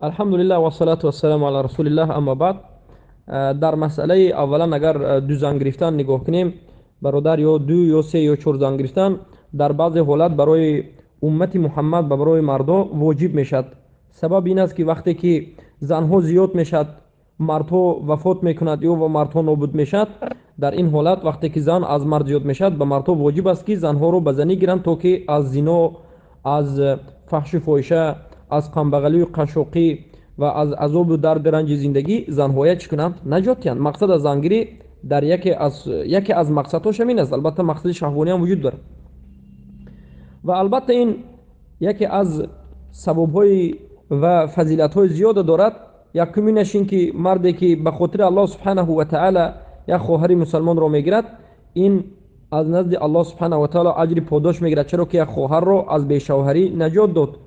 الحمدلله و الصلاة و السلام علی رسول الله. اما بعد، در مسئله اولا اگر دو زن گرفتن نگاه کنیم، برادر یا دو یا سه یا چهار زن گرفتن در بعض حالات برای امت محمد و برای مردها واجب میشد. سبب این است که وقتی که زنها زیاد میشد، مردها وفات میکند یا و مردها نابود میشد. در این حالت وقتی که زن از مرد زیاد میشد، به مردها واجب است که زنها رو به زنی گیرند تا که از زنا، از فحش و فاحشه، از قنبغلی و قشوقی و از عذاب و درد رنج زندگی زنهای چی کنند؟ نجات یابند. مقصد از زنگیری در یکی از مقصدهاش همین است. البته مقصد شهوانی هم وجود داره و البته این یکی از سببهای و فضیلت‌های زیاد دارد. یکمینش این که مردی که به خاطر الله سبحانه و تعالی یک خواهر مسلمان را میگیرد، این از نزد الله سبحانه و تعالی اجر پاداش میگیرد، چرا که یک خواهر را از بیشوهری نجات داد،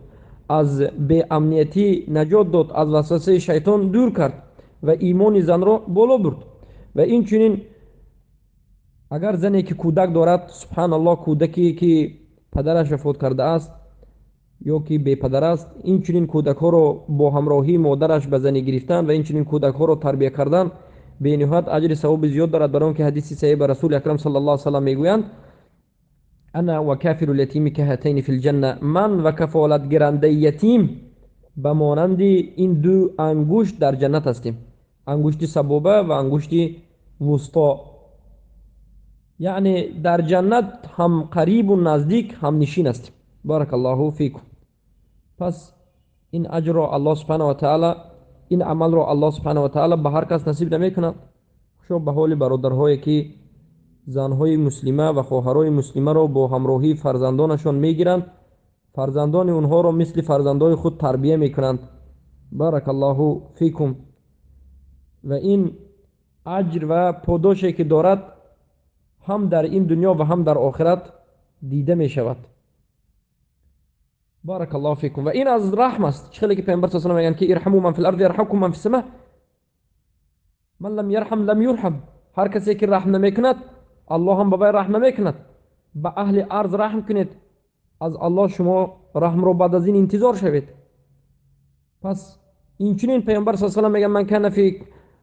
از بی امنیتی نجات داد، از وسوسه شیطان دور کرد و ایمان زن را بالا برد. و این چنین اگر زنی که کودک دارد، سبحان الله، کودکی که پدرش وفات کرده است یا که بی پدر است، این چنین کودک ها را با همراهی مادرش به زنی گرفتن و این چنین کودک ها را تربیت کردن به نهایت اجر ثواب زیاد دارد. برای آنکه حدیث صحیح به رسول اکرم صلی الله علیه و سلم میگویند: انا و کافر الیتیم کهاتین فی الجنه، من و کفالت گیرنده یتیم به مانند این دو انگشت در جنت هستیم. انگشت سبابه و انگشت وسطا، یعنی در جنت هم قریب و نزدیک هم نشین هستیم. بارک الله فیکم. پس این اجر را الله سبحانه و تعالی، این عمل را الله سبحانه و تعالی به هر کس نصیب نمی کند. شو به حال برادرهایی که زنهای مسلمه و خواهرای مسلمه را با همراهی فرزندانشان میگیرند، فرزندان اونها را مثل فرزندای خود تربیه میکنند. بارک الله فیکم. و این اجر و پاداشی که دارد هم در این دنیا و هم در آخرت دیده می شود. بارک الله فیکم. و این از رحم است. چه که پیامبر صلی الله علیه و میگن که ارحموا من فی الارض یرحمکم من فی السماء، من لم یرحم لم یرحم. هر کسی که رحم نمیکند، الله هم به وی رحم نمیکند. به اهل ارض رحم کنید، از الله شما رحم رو بعد از این انتظار شوید. پس این چنین پیامبر صلی الله علیه و میگن: من کان فی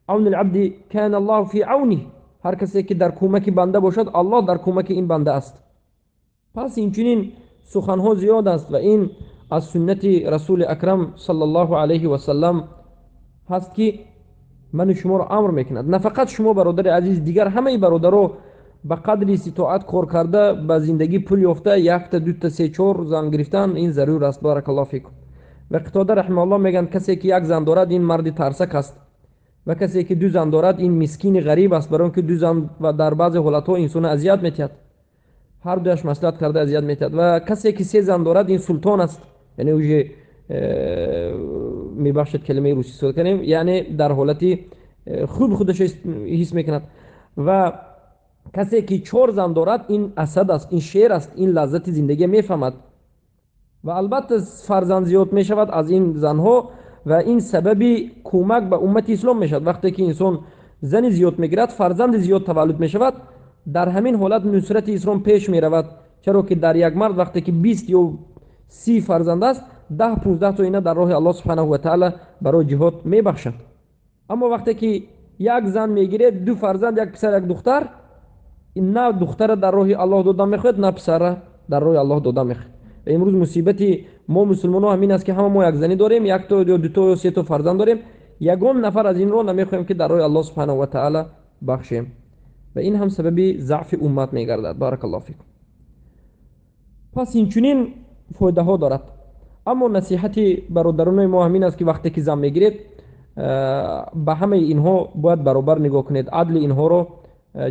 عون العبد کان الله فی عونه. هر کسی که در کمک بنده باشد، الله در کمک این بنده است. پس این چنین سخنها زیاد است و این از سنت رسول اکرم صلی الله علیه و سلم هست که من شما را امر میکند. نه فقط شما برادر عزیز، دیگر همه برادرها به قدر استطاعت کار کرده به زندگی پول یافته، یک تا دو تا سه چهار زن گرفتن این ضرور است. بارک الله فیکم. و قتاده رحمه الله میگن کسی که یک زن دارد این مرد ترسک است و کسی که دو زن دارد این مسکین غریب است، برای اینکه دو زن و در بعض حالت ها انسان اذیت میتید، هر دوش مصلحت کرده اذیت میتید. و کسی که سه زن دارد این سلطان است، یعنی اوجه میبخشد کلمه روسی صحبت کنیم، یعنی در حالتی خوب خودش حس میکند. و کسی که چهار زن دارد این اسد است، این شیر است، این لذت زندگی میفهمد. و البته فرزند زیاد می شود از این زنها و این سببی کمک به امت اسلام می شود. وقتی که انسان زن زیاد می گیرد، فرزند زیاد تولد می شود، در همین حالت نصرت اسلام پیش می رود، چرا که در یک مرد وقتی که 20 یا 30 فرزند است، 10-15 تا اینا در راه الله سبحانه و تعالی برای جهاد می بخشند. اما وقتی که یک زن می گیرد، دو فرزند، یک پسر یک دختر، این نه دختر در راه الله دادن میخواد، نه پسر در راه الله دادن میخواد. امروز مصیبتی ما مسلمان ها همین است که همه ما یک زنی داریم، یک تا یا دو تا یا سه تا فرزند داریم، یگان نفر از این رو نمیخوایم که در راه الله سبحانه و تعالی بخشیم و این هم سبب ضعف امت میگردد. بارک الله فیکم. پس این چنین فایده ها دارد. اما نصیحتی برادران ما همین است که وقتی که زن میگیرید به همه اینها باید برابر نگاه کنید، عدل اینها رو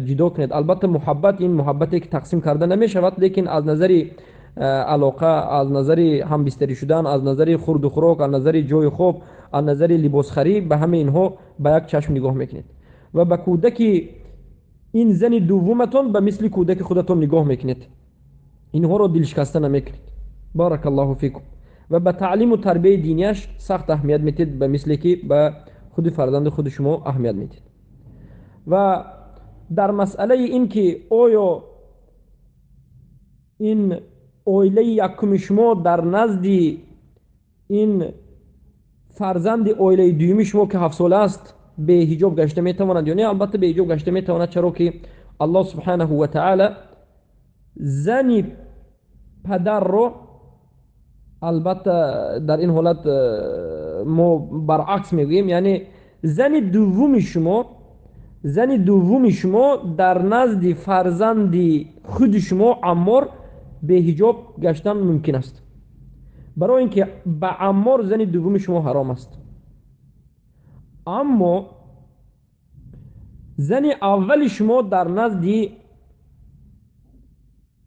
جدا کنید. البته محبت، این محبتی که تقسیم کرده نمی شود، لیکن از نظر علاقه، از نظر همبستری شدن، از نظر خورد و خوراک، از نظر جای خوب، از نظر لباس خرید، به همه اینها به یک چشم نگاه میکنید و به کودک این زن دومتون به مثل کودک خودتون نگاه میکنید، اینها رو دل شکسته نمیکنید. بارک الله فیکم. و به تعلیم و تربیه دینیش سخت اهمیت میدید، به مثل که به خود فرزند خود شما اهمیت میدید. و در مسئله این که آیا این اویله یکم شما در نزد این фарзанди оилаи дуюми шумо ки 7 сола аст беҳиҷоб гашта метавонад ё не? Албатта беҳиҷоб гашта метавонад, чаро ки аллоҳ субҳанаҳу ва таъала зани падарро, албатта дар ин ҳолат мо баръакс мегӯем, яъне зани дуввуми шумо дар назди фарзанди худи шумо Аммор беҳиҷоб гаштан мумкин аст, барои ин ки ба Аммор зани дуввуми шумо ҳаром аст. аммо зани аввали шумо дар назди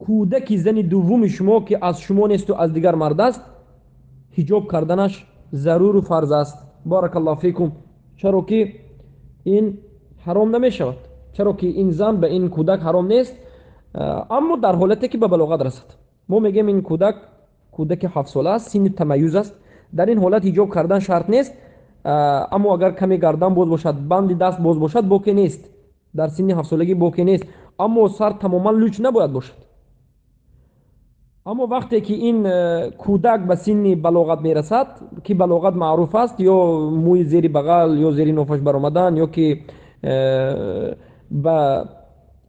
кӯдаки зани дуввуми шумо ки аз шумо несту аз дигар мард аст, ҳиҷоб карданаш заруру фарз аст. Баракаллоҳу фикум. чаро ки ин ҳаром намешавад, чаро ки ин зан ба ин кӯдак ҳаром нест, аммо дар ҳолате ки ба балоғат расад. мо мегӯем ин кӯдаки 7 сола аст, синни тамайюз аст. дар ин ҳолат ҳиҷоб кардан шарт нест, аммо агар каме гардан боз бошад, банди даст боз бошад, боке нест. дар синни 7 солагӣ боке нест, аммо сар тамоман луч набояд бошад. аммо вақте ки ин кӯдак ба синни балоғат мерасад, ки балоғат маъруф аст, ё мӯи зери бағал ё зери нофаш баромадан, ё ки ба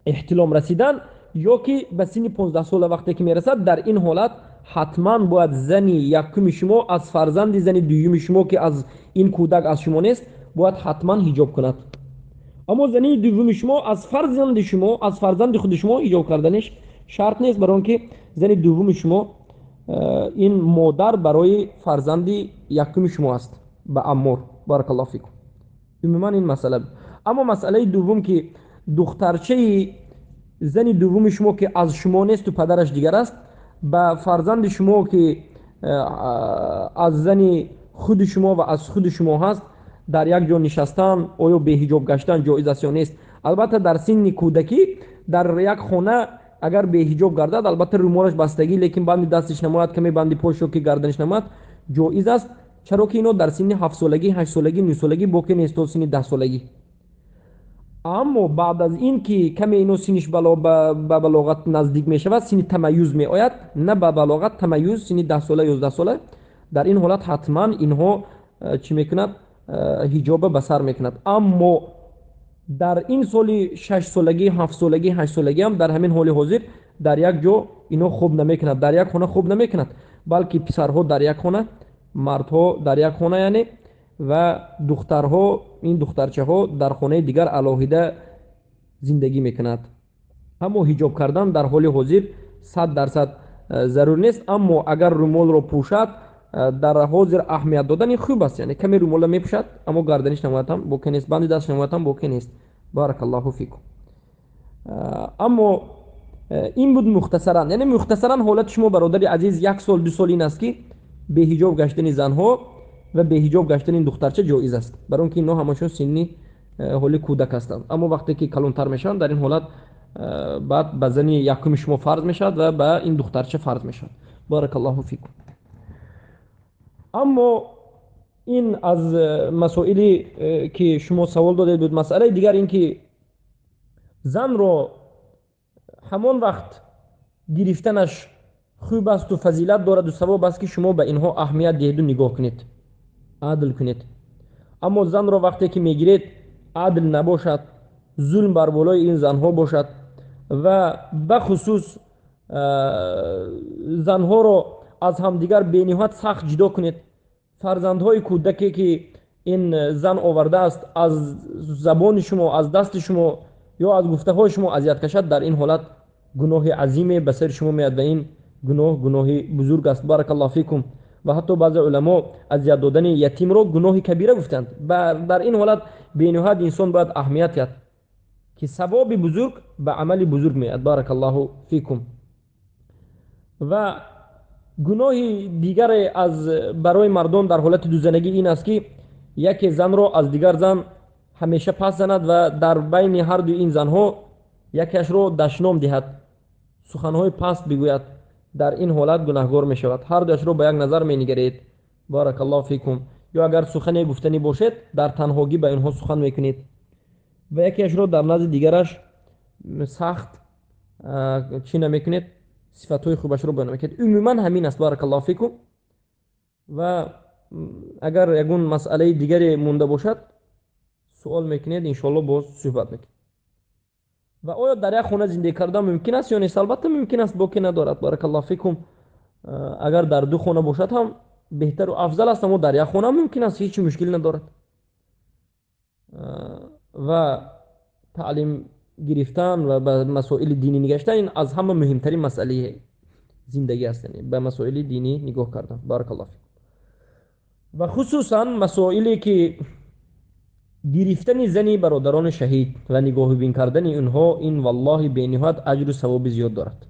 эҳтилом расидан, ё ки ба синни 15 сола вақте ки мерасад, дар ин ҳолат ҳатман бояд зани якуми шумо аз фарзанди зани дуюми шумо ки аз ин кӯдак аз шумо нест, бояд ҳатман ҳиҷоб кунад. аммо зани дуввуми шумо аз фарзанди худи шумо ҳиҷоб карданаш шарт нест, барои ки зани дуввуми шумо ин модар барои фарзанди якуми шумо аст, ба Аммор. Баракаллоҳу фикум. умуман ин масъала. аммо масъалаи дуввум ки духтарчаи зани дуввуми шумо ки аз шумо несту падараш дигар аст, ба фарзанди шумо ки аз зани худи шумо ва аз худи шумо ҳаст, дар як ҷо нишастан оё беҳиҷоб гаштан ҷоиз аст ё нест? албатта дар синни кӯдакӣ дар як хона агар беҳиҷоб гардад, албатта рӯмолаш бастагӣ, лекин банди дастиш намояд, каме банди пошо ки гарданиш намояд, ҷоиз аст, чаро ки ино дар синни 7 солагӣ, 8 солагӣ, 9 солагӣ боке нест то синни 10 солагӣ. аммо баъд аз ин ки каме ино синниш ба балоғат наздик мешавад, синни тамайюз меояд, на ба балоғат, тамайюз, синни 10 сола 11 сола, дар ин ҳолат ҳатман инҳо чӣ мекунад? ҳиҷоба ба сар мекунад. аммо дар ин соли 6 солагӣ, 7 солагӣ, 8 солагӣ ҳам дар ҳамин ҳоли ҳозир дар як ҷо ино хуб намекунад, дар як хона хуб намекунад, балки писарҳо дар як хона, мардҳо дар як хона, яъне ва духтарҳо, ин духтарчаҳо дар хонаи дигар алоҳида зиндагӣ мекунад. аммо ҳиҷоб кардан дар ҳоли ҳозир 100% зарур нест, аммо агар рӯмолро пӯшад, дар ҳозир аҳамият додан хуб аст, яъне каме рӯмола мепӯшад, аммо гарданиш намояд ҳам боке нест, банди даст намояд ҳам боке нест. Баракаллоҳу фикум. аммо ин буд мухтасаран, яъне мухтасаран ҳолати шумо бародари азиз 1 сол 2 сол ин аст ки беҳиҷоб гаштани занҳо ва беҳиҷоб гаштани духтарча ҷоиз аст, барои ки инҳо ҳамашон синни ҳоли кӯдак ҳастанд. аммо вақте ки калонтар мешаванд, дар ин ҳолат баъд ба зани якуми шумо фарз мешавад ва ба ин духтарча фарз мешавад. Баракаллоҳу фикум. аммо ин аз масоили ки шумо савол додед буд. масъалаи дигар ин ки занро ҳамон вақт гирифтанаш хуб асту фазилат дораду савоб аст ки шумо ба инҳо аҳамият диҳеду нигоҳ кунед, адл кунед. аммо занро вақте ки мегиред, адл набошад, зулм бар болои ин занҳо бошад ва бахусус занҳоро аз ҳамдигар бениҳоят сахт ҷудо кунед, фарзандҳои кӯдаке ки ин зан овардааст аз забони шумо, аз дасти шумо ё аз гуфтаҳои шумо азият кашад, дар ин ҳолат гуноҳи азиме ба сари шумо меяд ва ин гуноҳи бузург аст. Баракаллоҳу фикум. ва ҳатто баъзе уламо азият додани ятимро гуноҳи кабира гуфтанд. дар ин ҳолат бениҳоят инсон бояд аҳамият диҳад ки савоби бузург ба амали бузург меяд. Баракаллоҳу фикум. ва гуноҳи дигаре аз барои мардон дар ҳолати дузанагӣ ин аст ки яке занро аз дигар зан ҳамеша пас занад ва дар байни ҳарду ин занҳо якеашро дашном диҳад, суханҳои паст бигӯяд. дар ин ҳолат гунаҳгор мешавад. ҳардуашро ба як назар менигаред. Баракаллоҳу фикум. ё агар сухане гуфтанӣ бошед, дар танҳогӣ ба инҳо сухан мекунед ва якеашро дар назди дигараш сахт чӣ намекунед, сифатҳои хубашро баён мекунед. умуман ҳамин аст. Баракаллоҳу фикум. ва اگر یگون مسئله دیگری مونده باشد سوال میکنید انشالله باز صحبت میکنید. و آیا در یک خانه زندگی کردن ممکن است یا نیست؟ البته ممکن است، باکی ندارد. بارک الله فیکم. اگر در دو خانه باشد هم بهتر و افضل است، اما در یک خانه ممکن است، هیچ مشکل ندارد. و تعلیم گرفتن و به مسائل دینی نگشتن این از همه مهمترین مسئله زندگی است، یعنی به مسائل دینی نگاه کردن. بارک الله فیکم. و خصوصا مسائلی که گرفتن زنی برادران شهید و نگاه بین کردن اینها، این والله به نهایت اجر و ثواب زیاد دارد.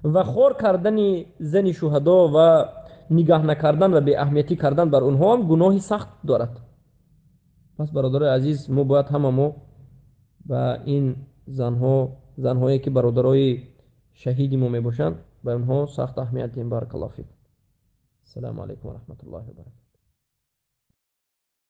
و خور کردن زن شهدا و نگاه نکردن و به اهمیتی کردن بر اونها هم گناهی سخت دارد. پس برادر عزیز، ما باید همه ما و این زنهایی که برادرای شهید ما می باشند به اونها سخت اهمیت دیم. بارک الله فیکم. السلام علیکم و رحمت الله و برکاته.